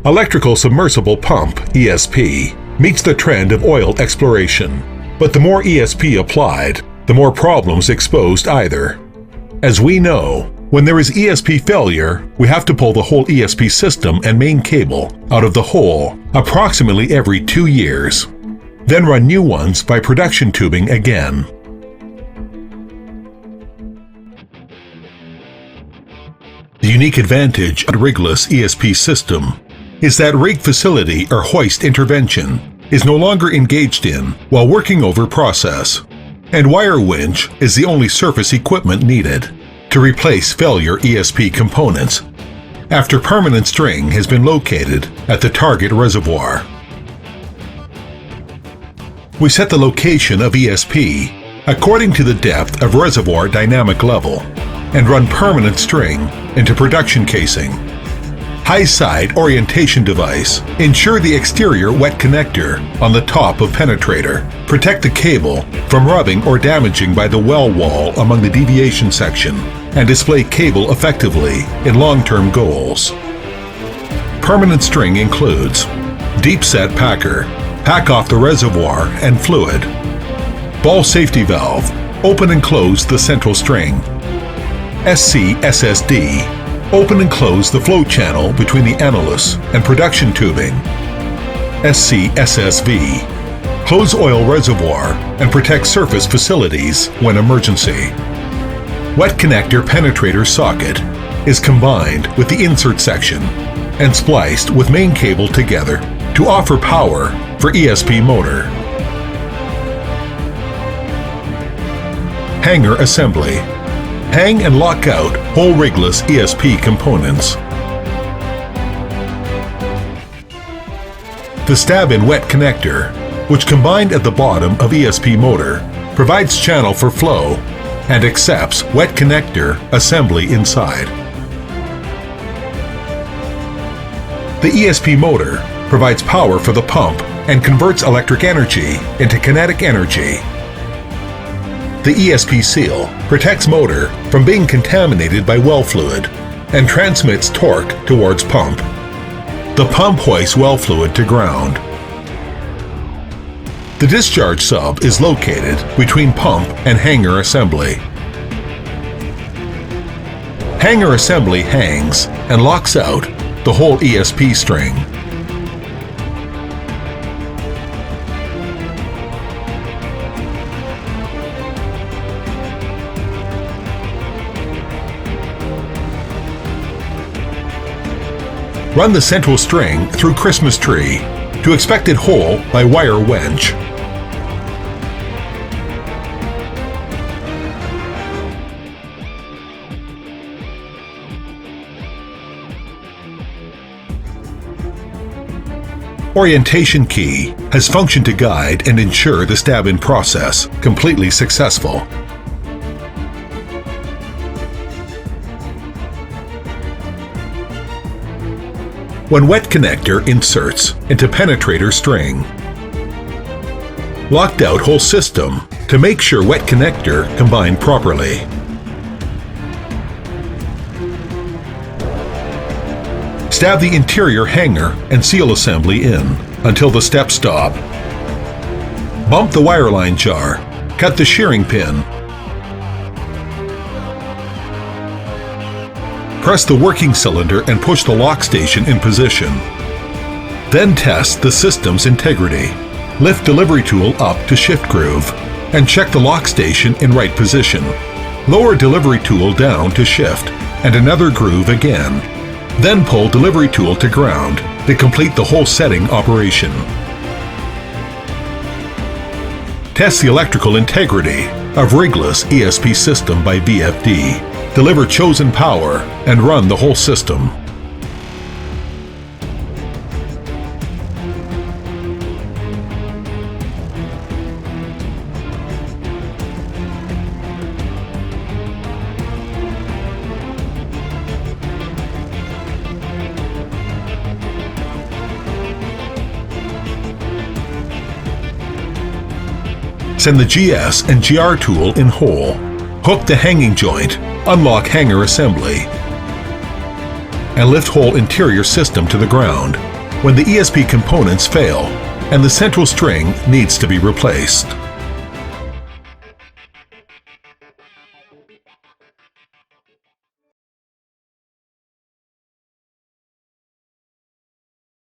Electrical Submersible Pump, ESP, meets the trend of oil exploration, but the more ESP applied, the more problems exposed either. As we know, when there is ESP failure, we have to pull the whole ESP system and main cable out of the hole approximately every 2 years, then run new ones by production tubing again. The unique advantage of Rigless ESP system is that rig facility or hoist intervention is no longer engaged in while working over process, and wire winch is the only surface equipment needed to replace failure ESP components after permanent string has been located at the target reservoir. We set the location of ESP according to the depth of reservoir dynamic level and run permanent string into production casing. High side orientation device ensure the exterior wet connector on the top of penetrator. Protect the cable from rubbing or damaging by the well wall among the deviation section and display cable effectively in long-term goals. Permanent string includes deep set packer, pack off the reservoir and fluid, ball safety valve, open and close the central string, SC SSD, open and close the flow channel between the annulus and production tubing, SC SSV, close oil reservoir and protect surface facilities when emergency. Wet connector penetrator socket is combined with the insert section and spliced with main cable together to offer power for ESP motor. Hanger assembly. Hang and lock out whole rigless ESP components. The stab-in wet connector, which combined at the bottom of ESP motor, provides channel for flow and accepts wet connector assembly inside. The ESP motor provides power for the pump and converts electric energy into kinetic energy. The ESP seal protects motor from being contaminated by well fluid and transmits torque towards pump. The pump hoists well fluid to ground. The discharge sub is located between pump and hanger assembly. Hanger assembly hangs and locks out the whole ESP string. Run the central string through Christmas tree to expected hole by wire winch. Orientation key has function to guide and ensure the stab-in process completely successful. When wet connector inserts into penetrator string. Locked out whole system to make sure wet connector combined properly. Stab the interior hanger and seal assembly in until the steps stop. Bump the wireline jar. Cut the shearing pin. Press the working cylinder and push the lock station in position. Then test the system's integrity. Lift delivery tool up to shift groove and check the lock station in right position. Lower delivery tool down to shift and another groove again. Then pull delivery tool to ground to complete the whole setting operation. Test the electrical integrity of Rigless ESP system by VFD. Deliver chosen power and run the whole system. Send the GS and GR tool in hole. Hook the hanging joint, unlock hanger assembly, and lift whole interior system to the ground. when the ESP components fail and the central string needs to be replaced.